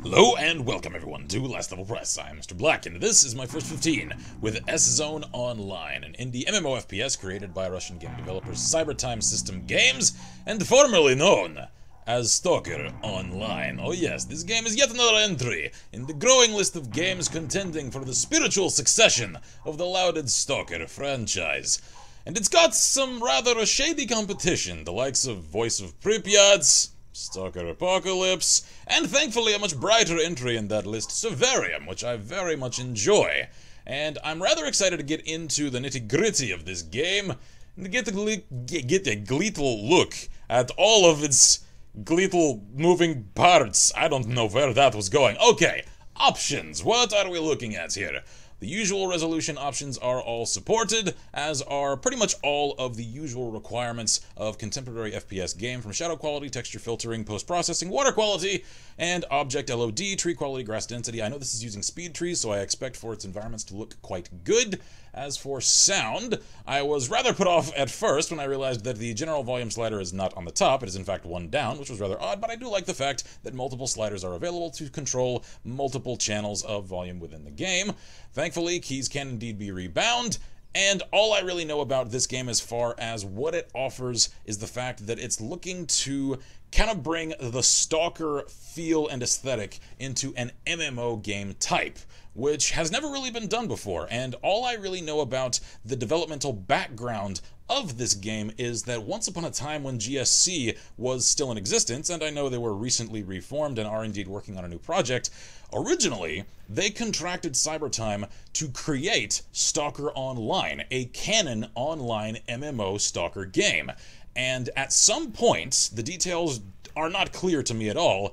Hello and welcome everyone to Last Level Press. I'm Mr. Black and this is my first 15 with S.Zone Online, an indie MMO FPS created by Russian game developers Cybertime System Games and formerly known as S.t.a.l.k.e.r Online. Oh yes, this game is yet another entry in the growing list of games contending for the spiritual succession of the lauded S.t.a.l.k.e.r franchise. And it's got some rather shady competition, the likes of Voice of Pripyat, S.t.a.l.k.e.r Apocalypse, and thankfully a much brighter entry in that list, Severium, which I very much enjoy. And I'm rather excited to get into the nitty-gritty of this game, and to get a gleeful look at all of its gleeful moving parts. I don't know where that was going. Okay, options. What are we looking at here? The usual resolution options are all supported, as are pretty much all of the usual requirements of contemporary FPS game, from shadow quality, texture filtering, post-processing, water quality, and object LOD, tree quality, grass density. I know this is using speed trees, so I expect for its environments to look quite good. As for sound, I was rather put off at first when I realized that the general volume slider is not on the top. It is in fact one down, which was rather odd, but I do like the fact that multiple sliders are available to control multiple channels of volume within the game. Thankfully, keys can indeed be rebound, and all I really know about this game as far as what it offers is the fact that it's looking to kind of bring the stalker feel and aesthetic into an MMO game type, which has never really been done before. And all I really know about the developmental background of this game is that once upon a time when GSC was still in existence, and I know they were recently reformed and are indeed working on a new project, originally they contracted Cybertime to create S.t.a.l.k.e.r Online, a canon online MMO stalker game. And at some point, the details are not clear to me at all,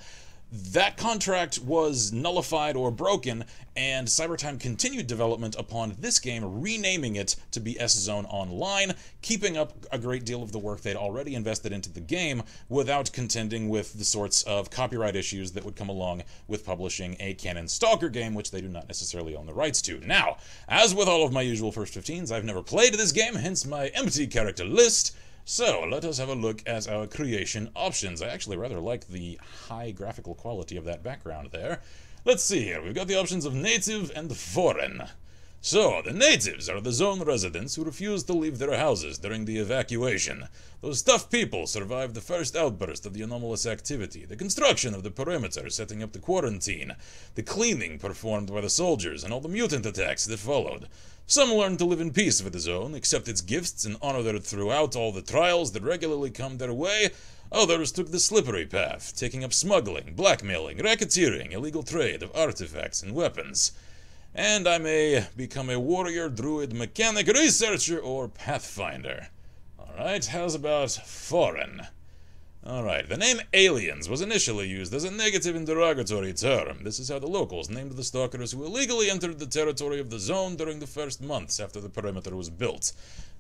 that contract was nullified or broken, and Cybertime continued development upon this game, renaming it to be S.Zone Online, keeping up a great deal of the work they'd already invested into the game without contending with the sorts of copyright issues that would come along with publishing a canon Stalker game, which they do not necessarily own the rights to. Now, as with all of my usual first 15s, I've never played this game, hence my empty character list. So, let us have a look at our creation options. I actually rather like the high graphical quality of that background there. Let's see here, we've got the options of native and foreign. So, the natives are the zone residents who refuse to leave their houses during the evacuation. Those tough people survived the first outburst of the anomalous activity, the construction of the perimeter setting up the quarantine, the cleaning performed by the soldiers, and all the mutant attacks that followed. Some learned to live in peace with the zone, accept its gifts, and honor it throughout all the trials that regularly come their way. Others took the slippery path, taking up smuggling, blackmailing, racketeering, illegal trade of artifacts and weapons. And I may become a warrior, druid, mechanic, researcher, or pathfinder. Alright, how's about foreign? Alright, the name aliens was initially used as a negative and derogatory term. This is how the locals named the stalkers who illegally entered the territory of the zone during the first months after the perimeter was built.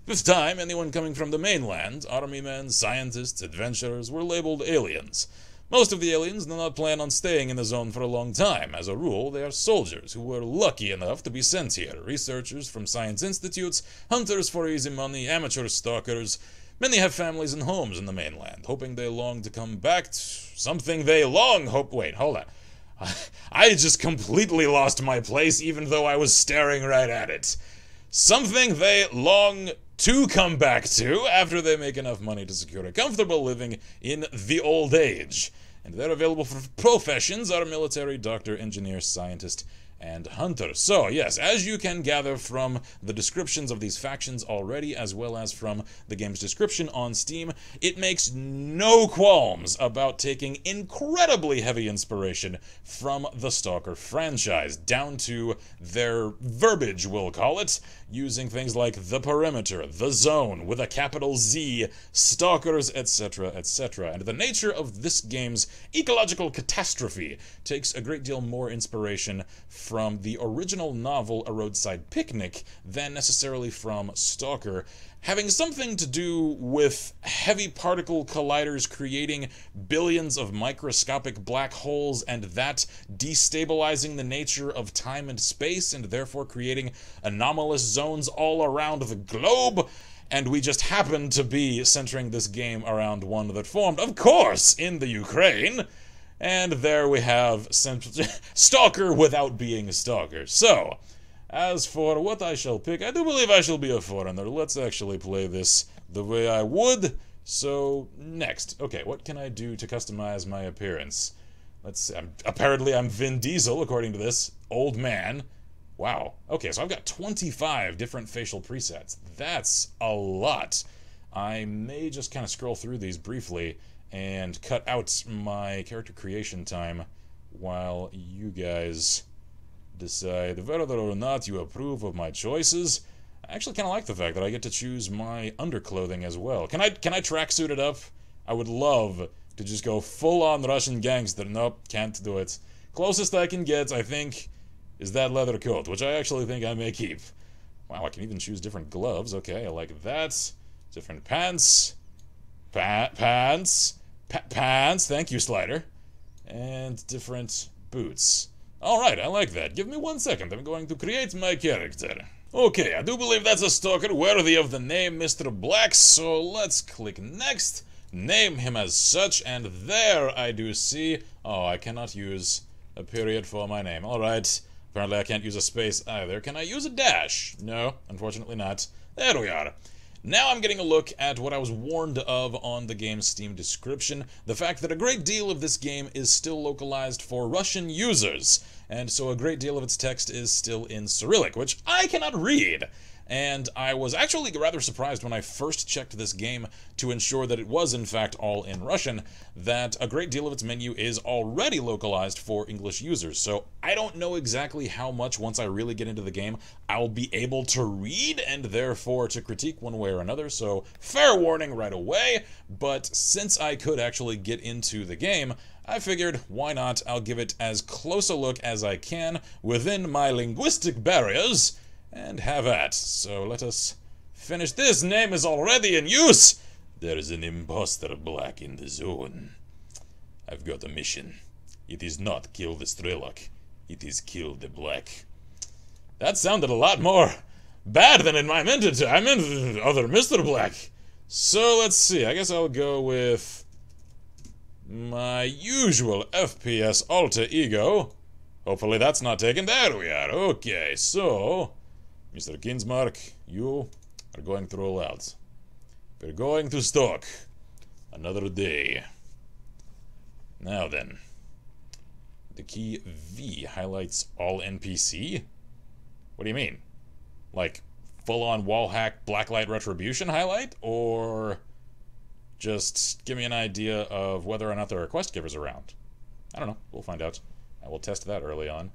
With time, anyone coming from the mainland, army men, scientists, adventurers, were labeled aliens. Most of the aliens do not plan on staying in the zone for a long time. As a rule, they are soldiers who were lucky enough to be sent here, researchers from science institutes, hunters for easy money, amateur stalkers. Many have families and homes in the mainland, hoping they long to come back to something they long hope. Wait, hold on. I just completely lost my place even though I was staring right at it. Something they long to come back to after they make enough money to secure a comfortable living in the old age. And they're available for professions are military, doctor, engineer, scientist, and hunter. So, yes, as you can gather from the descriptions of these factions already, as well as from the game's description on Steam, it makes no qualms about taking incredibly heavy inspiration from the Stalker franchise, down to their verbiage, we'll call it, using things like the perimeter, the zone, with a capital Z, stalkers, etc., etc. And the nature of this game's ecological catastrophe takes a great deal more inspiration from the original novel A Roadside Picnic than necessarily from Stalker, having something to do with heavy particle colliders creating billions of microscopic black holes and that destabilizing the nature of time and space and therefore creating anomalous zones all around the globe. And we just happen to be centering this game around one that formed, of course, in the Ukraine. And there we have Stalker without being a stalker. So, as for what I shall pick, I do believe I shall be a foreigner. Let's actually play this the way I would. So, next. Okay, what can I do to customize my appearance? Let's see. Apparently I'm Vin Diesel, according to this. Old man. Wow. Okay, so I've got 25 different facial presets. That's a lot. I may just kind of scroll through these briefly and cut out my character creation time while you guys decide whether or not you approve of my choices. I actually kind of like the fact that I get to choose my underclothing as well. Can I tracksuit it up? I would love to just go full-on Russian gangster. Nope, can't do it. Closest I can get, I think, is that leather coat, which I actually think I may keep. Wow, I can even choose different gloves. Okay, I like that. Different pants. Pants. Thank you, Slider. And different boots. Alright, I like that. Give me 1 second. I'm going to create my character. Okay, I do believe that's a stalker worthy of the name Mr. Black, so let's click next. Name him as such, and there I do see... Oh, I cannot use a period for my name. Alright. Apparently I can't use a space either. Can I use a dash? No, unfortunately not. There we are. Now I'm getting a look at what I was warned of on the game's Steam description, the fact that a great deal of this game is still localized for Russian users, and so a great deal of its text is still in Cyrillic, which I cannot read. And I was actually rather surprised when I first checked this game to ensure that it was in fact all in Russian, that a great deal of its menu is already localized for English users. So I don't know exactly how much, once I really get into the game, I'll be able to read and therefore to critique one way or another. So fair warning right away, but since I could actually get into the game, I figured, why not? I'll give it as close a look as I can within my linguistic barriers, and have at. So let us finish this. Name is already in use. There is an imposter Black in the zone. I've got a mission. It is not kill the S.t.a.l.k.e.r. It is kill the Black. That sounded a lot more bad than I meant it to. I meant other Mr. Black. So let's see. I guess I'll go with my usual FPS alter ego. Hopefully that's not taken. There we are. Okay, so... Mr. Kinsmark, you are going to roll out. We're going to stalk another day. Now then, the key V highlights all NPC? What do you mean? Like, full-on wall hack blacklight retribution highlight? Or just give me an idea of whether or not there are quest givers around? I don't know. We'll find out. I will test that early on.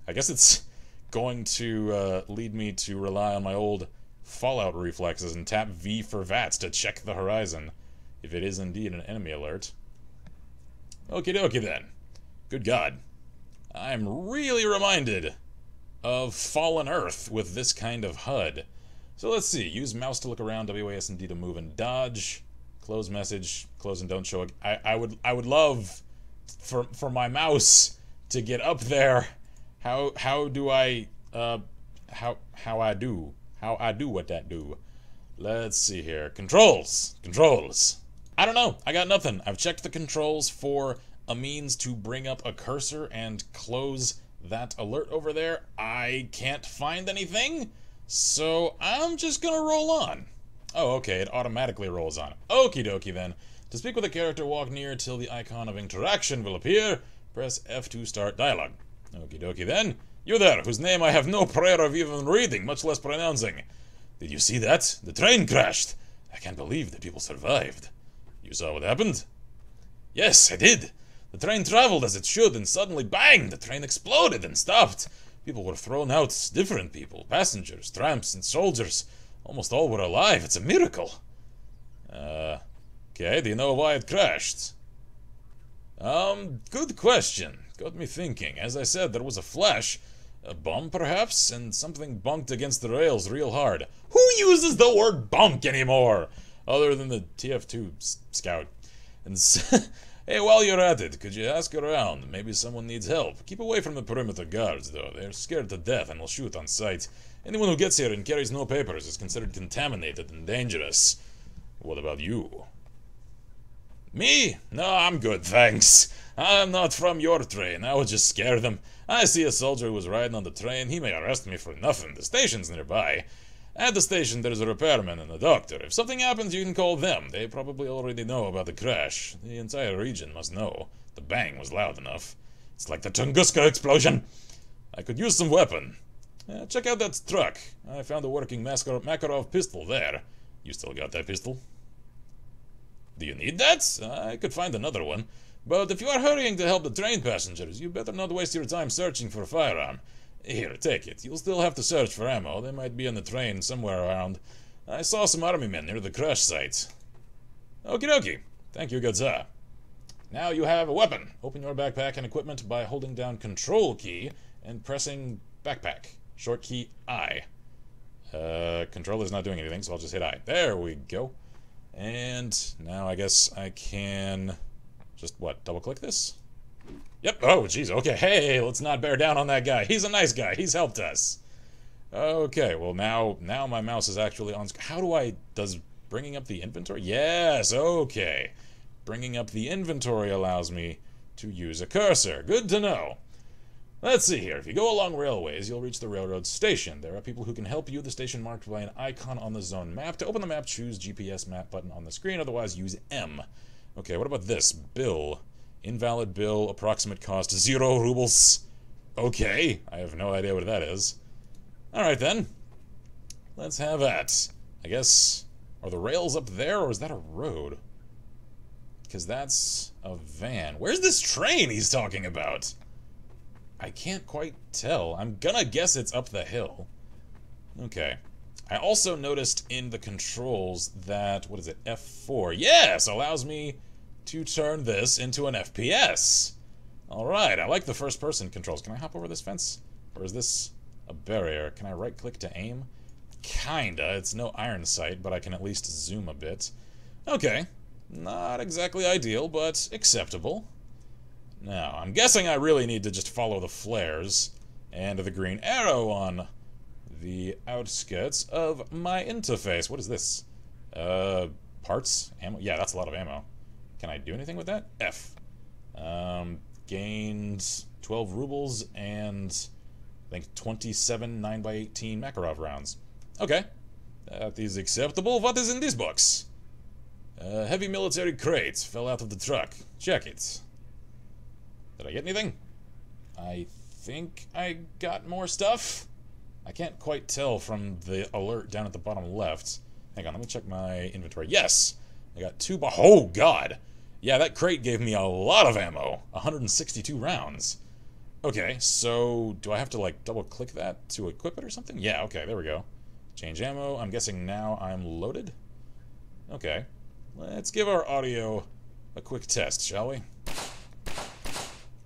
I guess it's going to lead me to rely on my old Fallout reflexes and tap V for VATS to check the horizon, if it is indeed an enemy alert. Okie dokie then. Good God. I'm really reminded of Fallen Earth with this kind of HUD. So let's see. Use mouse to look around, WASD to move and dodge. Close message, close and don't show. I would love for my mouse to get up there. How do I how I do what that do? Let's see here. Controls. I don't know. I got nothing. I've checked the controls for a means to bring up a cursor and close that alert over there. I can't find anything, so I'm just gonna roll on. Oh, okay, it automatically rolls on. Okie dokie then. To speak with a character, walk near till the icon of interaction will appear. Press F to start dialogue. Okie dokie then. You there, whose name I have no prayer of even reading, much less pronouncing. Did you see that? The train crashed. I can't believe the people survived. You saw what happened? Yes, I did. The train traveled as it should, and suddenly, bang! The train exploded and stopped. People were thrown out. Different people. Passengers, tramps, and soldiers. Almost all were alive. It's a miracle. Okay, do you know why it crashed? Good question. Got me thinking. As I said, there was a flash. A bomb, perhaps? And something bumped against the rails real hard. Who uses the word bunk anymore? Other than the TF2 scout. And hey, while you're at it, could you ask around? Maybe someone needs help. Keep away from the perimeter guards, though. They're scared to death and will shoot on sight. Anyone who gets here and carries no papers is considered contaminated and dangerous. What about you? Me? No, I'm good, thanks. I'm not from your train. I would just scare them. I see a soldier who was riding on the train. He may arrest me for nothing. The station's nearby. At the station, there's a repairman and a doctor. If something happens, you can call them. They probably already know about the crash. The entire region must know. The bang was loud enough. It's like the Tunguska explosion. I could use some weapon. Check out that truck. I found a working Makarov pistol there. You still got that pistol? Do you need that? I could find another one. But if you are hurrying to help the train passengers, you better not waste your time searching for a firearm. Here, take it. You'll still have to search for ammo. They might be in the train somewhere around. I saw some army men near the crash site. Okie dokie. Thank you, good sir. Now you have a weapon. Open your backpack and equipment by holding down Control key and pressing backpack. Short key I. Controller's not doing anything, so I'll just hit I. There we go. And now I guess I can just, what, double-click this? Yep. Oh, jeez. Okay. Hey, let's not bear down on that guy. He's a nice guy. He's helped us. Okay. Well, now my mouse is actually on. How do I? Does bringing up the inventory? Yes. Okay. Bringing up the inventory allows me to use a cursor. Good to know. Let's see here. If you go along railways, you'll reach the railroad station. There are people who can help you. The station marked by an icon on the zone map. To open the map, choose GPS map button on the screen. Otherwise, use M. Okay. What about this? Bill. Invalid bill, approximate cost 0 rubles. Okay, I have no idea what that is. Alright then. Let's have that. I guess, are the rails up there or is that a road? Because that's a van. Where's this train he's talking about? I can't quite tell. I'm gonna guess it's up the hill. Okay. I also noticed in the controls that, what is it, F4. Yes, allows me to turn this into an FPS. Alright, I like the first-person controls. Can I hop over this fence? Or is this a barrier? Can I right-click to aim? Kinda. It's no iron sight, but I can at least zoom a bit. Okay. Not exactly ideal, but acceptable. Now, I'm guessing I really need to just follow the flares and the green arrow on the outskirts of my interface. What is this? Parts? Ammo? Yeah, that's a lot of ammo. Can I do anything with that? F. Gained 12 rubles and I think 27 9x18 Makarov rounds. Okay. That is acceptable. What is in this box? Heavy military crate fell out of the truck. Check it. Did I get anything? I think I got more stuff. I can't quite tell from the alert down at the bottom left. Hang on, let me check my inventory. Yes! I got 2 oh, God! Yeah, that crate gave me a lot of ammo. 162 rounds. Okay, so do I have to, like, double-click that to equip it or something? Yeah, okay, there we go. Change ammo. I'm guessing now I'm loaded? Okay. Let's give our audio a quick test, shall we?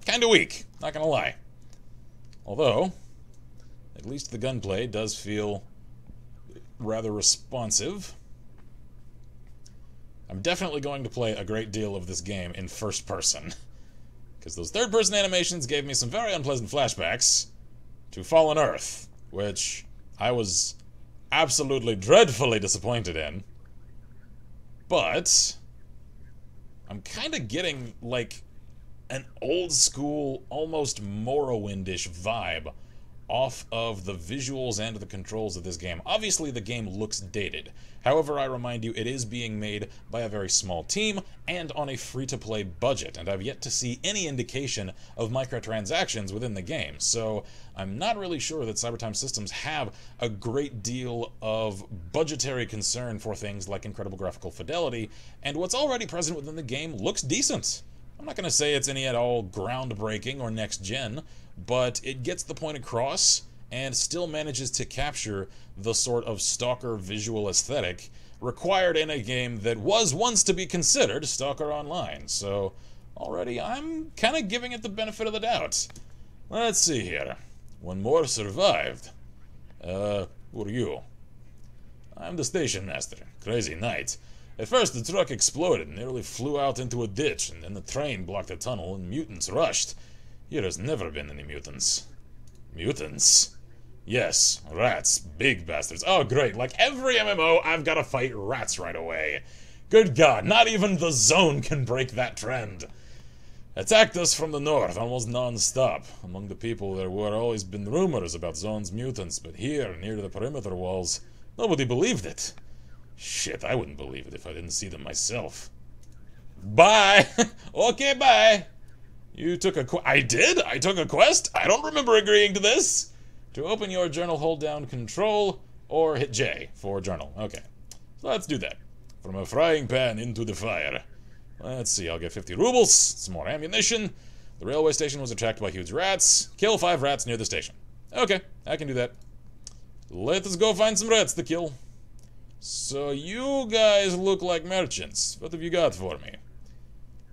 Kinda weak, not gonna lie. Although, at least the gunplay does feel rather responsive. I'm definitely going to play a great deal of this game in first person, because those third-person animations gave me some very unpleasant flashbacks to Fallen Earth, which I was absolutely dreadfully disappointed in. But I'm kind of getting, like, an old-school, almost Morrowind-ish vibe off of the visuals and the controls of this game. Obviously, the game looks dated. However, I remind you, it is being made by a very small team and on a free-to-play budget, and I've yet to see any indication of microtransactions within the game, so I'm not really sure that Cybertime Systems have a great deal of budgetary concern for things like incredible graphical fidelity, and what's already present within the game looks decent. I'm not going to say it's any at all groundbreaking or next-gen, but it gets the point across and still manages to capture the sort of stalker visual aesthetic required in a game that was once to be considered Stalker Online. So already I'm kind of giving it the benefit of the doubt. Let's see here. One more survived. Who are you? I'm the station master. Crazy night. At first, the truck exploded and nearly flew out into a ditch, and then the train blocked the tunnel and mutants rushed. Here has never been any mutants. Mutants? Yes, rats. Big bastards. Oh, great. Like every MMO, I've got to fight rats right away. Good God, not even the zone can break that trend. Attacked us from the north, almost non-stop. Among the people there were always been rumors about Zone's mutants, but here, near the perimeter walls, nobody believed it. Shit, I wouldn't believe it if I didn't see them myself. Bye! Okay, bye! You took a I did? I took a quest? I don't remember agreeing to this! To open your journal, hold down Control, or hit J for journal. Okay. So let's do that. From a frying pan into the fire. Let's see, I'll get 50 rubles, some more ammunition. The railway station was attacked by huge rats. Kill 5 rats near the station. Okay, I can do that. Let us go find some rats to kill. So you guys look like merchants. What have you got for me?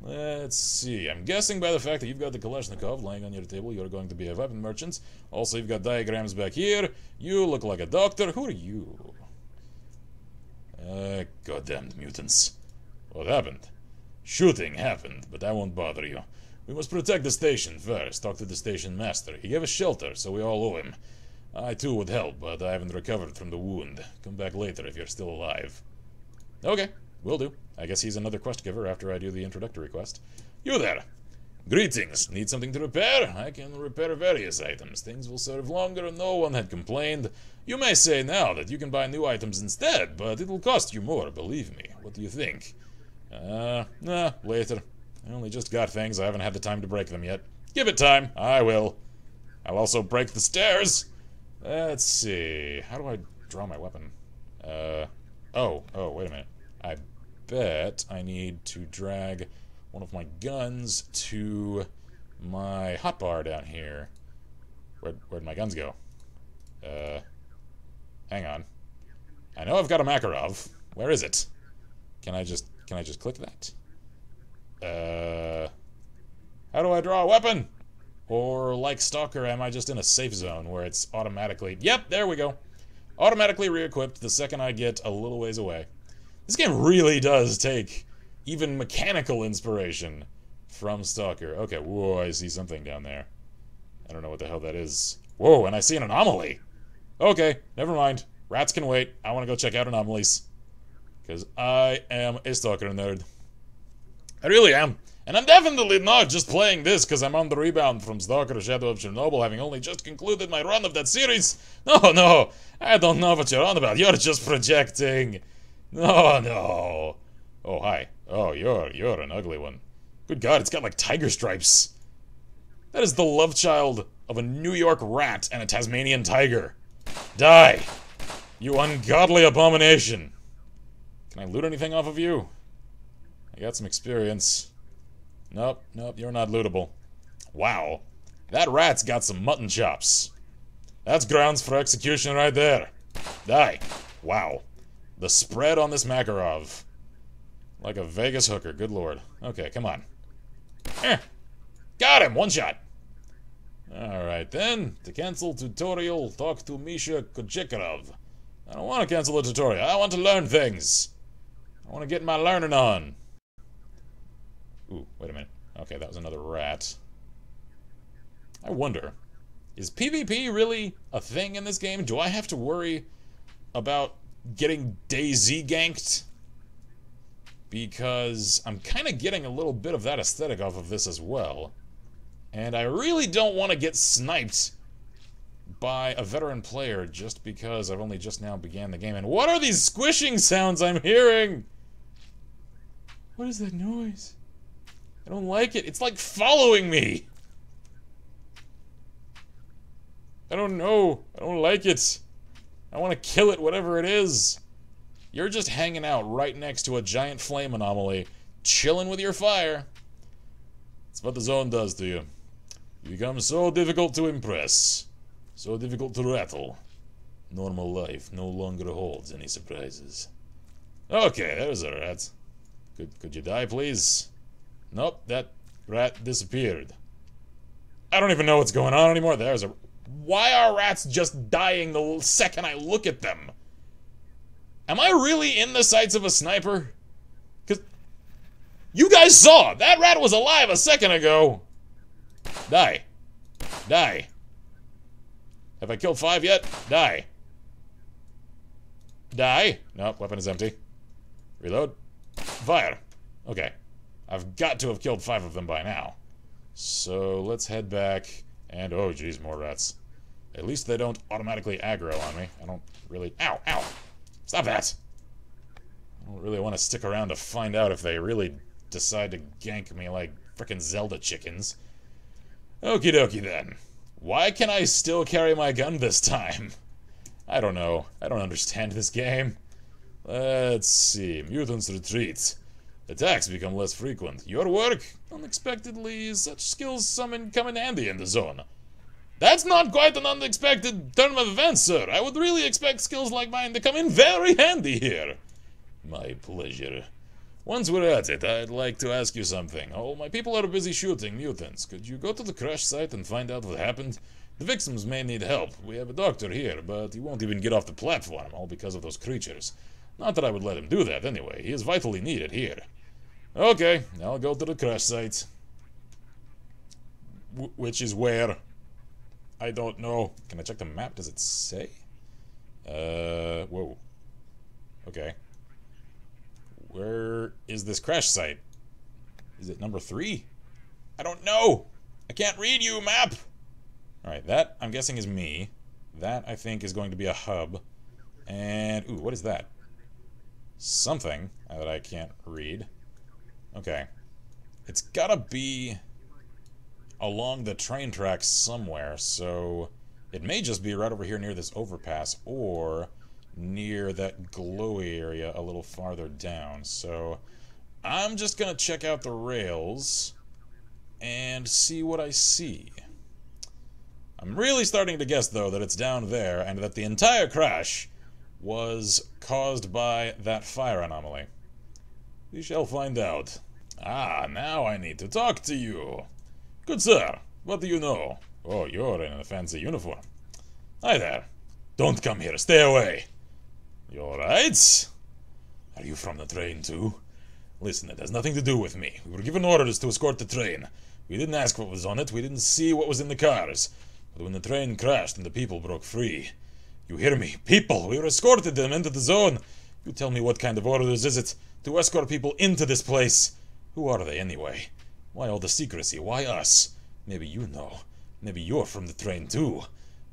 Let's see. I'm guessing by the fact that you've got the Kalashnikov lying on your table, you're going to be a weapon merchant. Also, you've got diagrams back here. You look like a doctor. Who are you? Goddamned mutants. What happened? Shooting happened, but that won't bother you. We must protect the station first. Talk to the station master. He gave us shelter, so we all owe him. I too would help, but I haven't recovered from the wound. Come back later if you're still alive. Okay, will do. I guess he's another quest giver after I do the introductory quest. You there! Greetings! Need something to repair? I can repair various items. Things will serve longer and no one had complained. You may say now that you can buy new items instead, but it will cost you more, believe me. What do you think? Nah, later. I only just got things, I haven't had the time to break them yet. Give it time, I will. I'll also break the stairs. Let's see, how do I draw my weapon? Oh, wait a minute. I bet I need to drag one of my guns to my hotbar down here. Where'd my guns go? Hang on. I know I've got a Makarov. Where is it? Can I just click that? How do I draw a weapon? Or like S.t.a.l.k.e.r, am I just in a safe zone where it's automatically... Yep, there we go. Automatically re-equipped the second I get a little ways away. This game really does take even mechanical inspiration from S.t.a.l.k.e.r. Okay, whoa, I see something down there. I don't know what the hell that is. Whoa, and I see an anomaly. Okay, never mind. Rats can wait. I want to go check out anomalies. Because I am a S.t.a.l.k.e.r nerd. I really am. And I'm definitely not just playing this because I'm on the rebound from S.t.a.l.k.e.r Shadow of Chernobyl, having only just concluded my run of that series. No, I don't know what you're on about. You're just projecting. No. Oh, hi. Oh, you're an ugly one. Good God, it's got like tiger stripes. That is the love child of a New York rat and a Tasmanian tiger. Die, you ungodly abomination. Can I loot anything off of you? I got some experience. Nope, you're not lootable. Wow, that rat's got some mutton chops. That's grounds for execution right there. Die. Wow. The spread on this Makarov. Like a Vegas hooker, good lord. Okay, come on. Got him, one shot. Alright then, to cancel tutorial, talk to Misha Kochekarov. I don't want to cancel the tutorial, I want to learn things. I want to get my learning on. Ooh, wait a minute. Okay, that was another rat. I wonder, is PvP really a thing in this game? Do I have to worry about getting DayZ ganked? Because I'm kind of getting a little bit of that aesthetic off of this as well. And I really don't want to get sniped by a veteran player just because I've only just now began the game. And what are these squishing sounds I'm hearing? What is that noise? I don't like it. It's like following me. I don't know. I don't like it. I want to kill it, whatever it is. You're just hanging out right next to a giant flame anomaly, chilling with your fire. That's what the zone does to you. You become so difficult to impress. So difficult to rattle. Normal life no longer holds any surprises. Okay, there's a rat. Could you die, please? Nope, that rat disappeared. I don't even know what's going on anymore. There's a... Why are rats just dying the second I look at them? Am I really in the sights of a sniper? Because you guys saw! That rat was alive a second ago! Die. Die. Have I killed 5 yet? Die. Die. Nope, weapon is empty. Reload. Fire! Okay. I've got to have killed 5 of them by now. So let's head back, and oh geez, more rats. At least they don't automatically aggro on me. I don't really... Ow! Ow! Stop that! I don't really want to stick around to find out if they really decide to gank me like frickin' Zelda chickens. Okie dokie then. Why can I still carry my gun this time? I don't know. I don't understand this game. Let's see. Mutants retreat. Attacks become less frequent. Your work? Unexpectedly, such skills come in handy in the zone. That's not quite an unexpected turn of events, sir. I would really expect skills like mine to come in very handy here. My pleasure. Once we're at it, I'd like to ask you something. All my people are busy shooting mutants. Could you go to the crash site and find out what happened? The victims may need help. We have a doctor here, but he won't even get off the platform, all because of those creatures. Not that I would let him do that anyway. He is vitally needed here. Okay, I'll go to the crash site. Which is where? I don't know. Can I check the map? Does it say? Whoa. Okay. Where is this crash site? Is it number 3? I don't know! I can't read you, map! Alright, that, I'm guessing, is me. That, I think, is going to be a hub. And, ooh, what is that? Something that I can't read. Okay. It's gotta be along the train tracks somewhere, so it may just be right over here near this overpass, or near that glowy area a little farther down. So I'm just gonna check out the rails and see what I see. I'm really starting to guess, though, that it's down there and that the entire crash was caused by that fire anomaly. We shall find out. Ah, now I need to talk to you. Good sir, what do you know? Oh, you're in a fancy uniform. Hi there. Don't come here, stay away. You alright? Are you from the train too? Listen, it has nothing to do with me. We were given orders to escort the train. We didn't ask what was on it, we didn't see what was in the cars. But when the train crashed and the people broke free... You hear me? People! We escorted them into the zone! You tell me what kind of orders is it to escort people into this place? Who are they anyway? Why all the secrecy? Why us? Maybe you know. Maybe you're from the train too.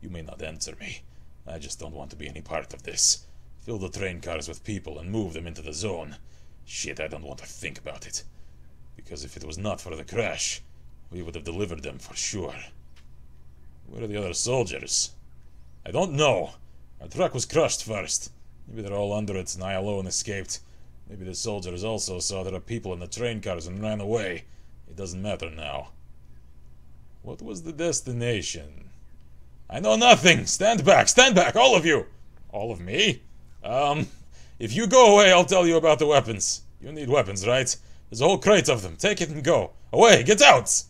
You may not answer me. I just don't want to be any part of this. Fill the train cars with people and move them into the zone. Shit, I don't want to think about it. Because if it was not for the crash, we would have delivered them for sure. Where are the other soldiers? I don't know. Our truck was crushed first. Maybe they're all under it and I alone escaped. Maybe the soldiers also saw there are people in the train cars and ran away. It doesn't matter now. What was the destination? I know nothing! Stand back, all of you! All of me? If you go away, I'll tell you about the weapons. You need weapons, right? There's a whole crate of them. Take it and go. Away, get out!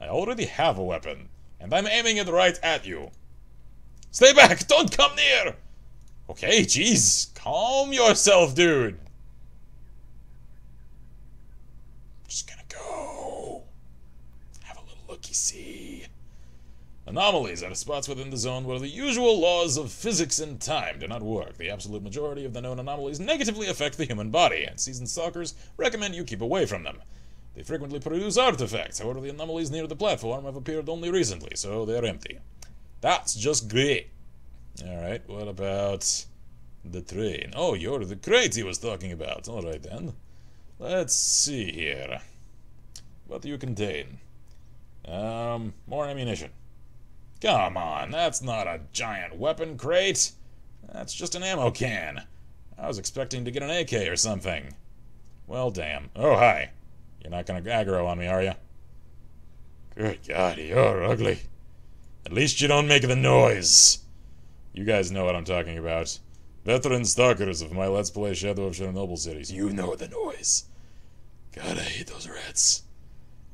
I already have a weapon, and I'm aiming it right at you. Stay back! Don't come near! Okay, jeez. Calm yourself, dude. Just gonna go. Have a little looky-see. Anomalies are spots within the zone where the usual laws of physics and time do not work. The absolute majority of the known anomalies negatively affect the human body, and seasoned stalkers recommend you keep away from them. They frequently produce artifacts, however the anomalies near the platform have appeared only recently, so they're empty. That's just great. Alright, what about the train? Oh, you're the crate he was talking about. Alright then. Let's see here. What do you contain? More ammunition. Come on, that's not a giant weapon crate. That's just an ammo can. I was expecting to get an AK or something. Well, damn. Oh, hi. You're not gonna aggro on me, are you? Good God, you're ugly. At least you don't make the noise. You guys know what I'm talking about. Veteran stalkers of my Let's Play Shadow of Chernobyl series. You know the noise. God, I hate those rats.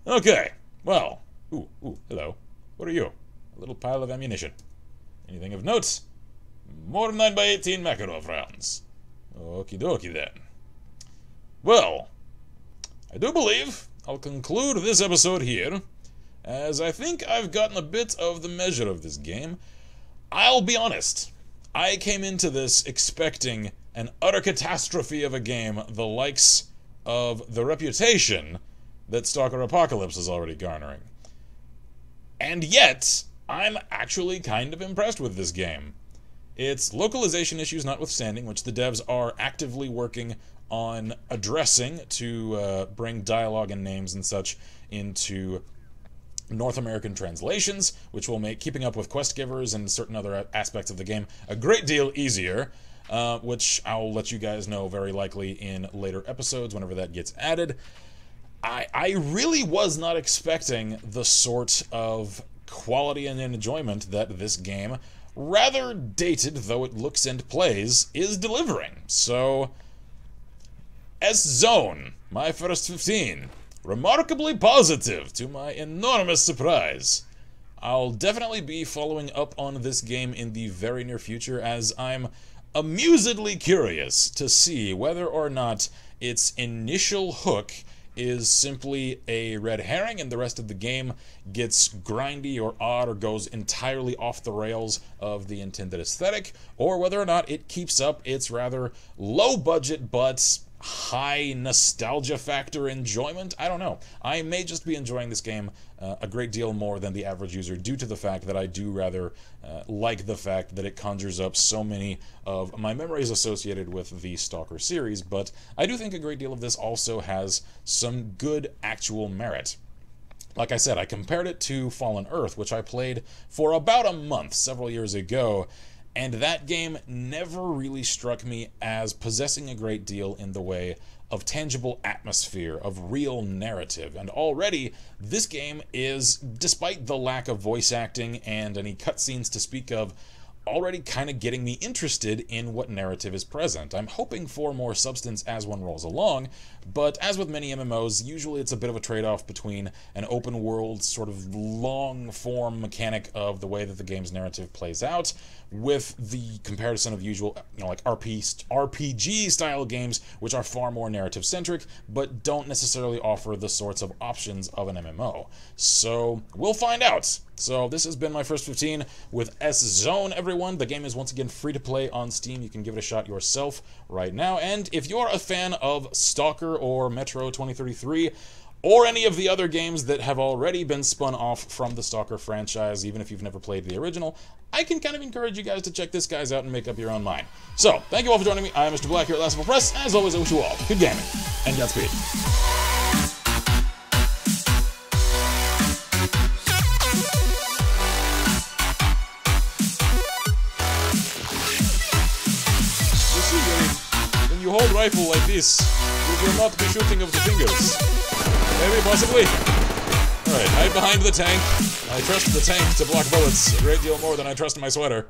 Okay, well. Ooh, hello. What are you? A little pile of ammunition. Anything of note? More 9x18 Makarov rounds. Okie dokie then. Well, I do believe I'll conclude this episode here, as I think I've gotten a bit of the measure of this game. I'll be honest, I came into this expecting an utter catastrophe of a game, the likes of the reputation that S.t.a.l.k.e.r. Apocalypse is already garnering. And yet, I'm actually kind of impressed with this game. Its localization issues notwithstanding, which the devs are actively working on addressing to bring dialogue and names and such into North American translations, which will make keeping up with quest givers and certain other aspects of the game a great deal easier, which I'll let you guys know very likely in later episodes whenever that gets added. I really was not expecting the sort of quality and enjoyment that this game, rather dated though it looks and plays, is delivering. So, S.Zone, my first 15, remarkably positive to my enormous surprise. I'll definitely be following up on this game in the very near future, as I'm amusedly curious to see whether or not its initial hook is simply a red herring and the rest of the game gets grindy or odd or goes entirely off the rails of the intended aesthetic, or whether or not it keeps up its rather low budget but high nostalgia factor enjoyment. I don't know. I may just be enjoying this game a great deal more than the average user due to the fact that I do rather like the fact that it conjures up so many of my memories associated with the S.t.a.l.k.e.r. series, but I do think a great deal of this also has some good actual merit. Like I said, I compared it to Fallen Earth, which I played for about a month several years ago, and that game never really struck me as possessing a great deal in the way of tangible atmosphere, of real narrative. And already, this game is, despite the lack of voice acting and any cutscenes to speak of, already kind of getting me interested in what narrative is present. I'm hoping for more substance as one rolls along, but as with many MMOs, usually it's a bit of a trade-off between an open-world, sort of long-form mechanic of the way that the game's narrative plays out, with the comparison of usual, like RPG-style games, which are far more narrative-centric, but don't necessarily offer the sorts of options of an MMO. So, we'll find out. So this has been my first 15 with S.Zone, everyone. The game is once again free to play on Steam. You can give it a shot yourself right now. And if you're a fan of S.t.a.l.k.e.r. or Metro 2033, or any of the other games that have already been spun off from the S.t.a.l.k.e.r. franchise, even if you've never played the original, I can kind of encourage you guys to check this guys out and make up your own mind. So, thank you all for joining me. I am Mr. Black here at Last Level Press. As always, I wish you all good gaming, and Godspeed. When you hold rifle like this, you will not be shooting of the fingers. Maybe, possibly. Alright, hide behind the tank. I trust the tank to block bullets a great deal more than I trust my sweater.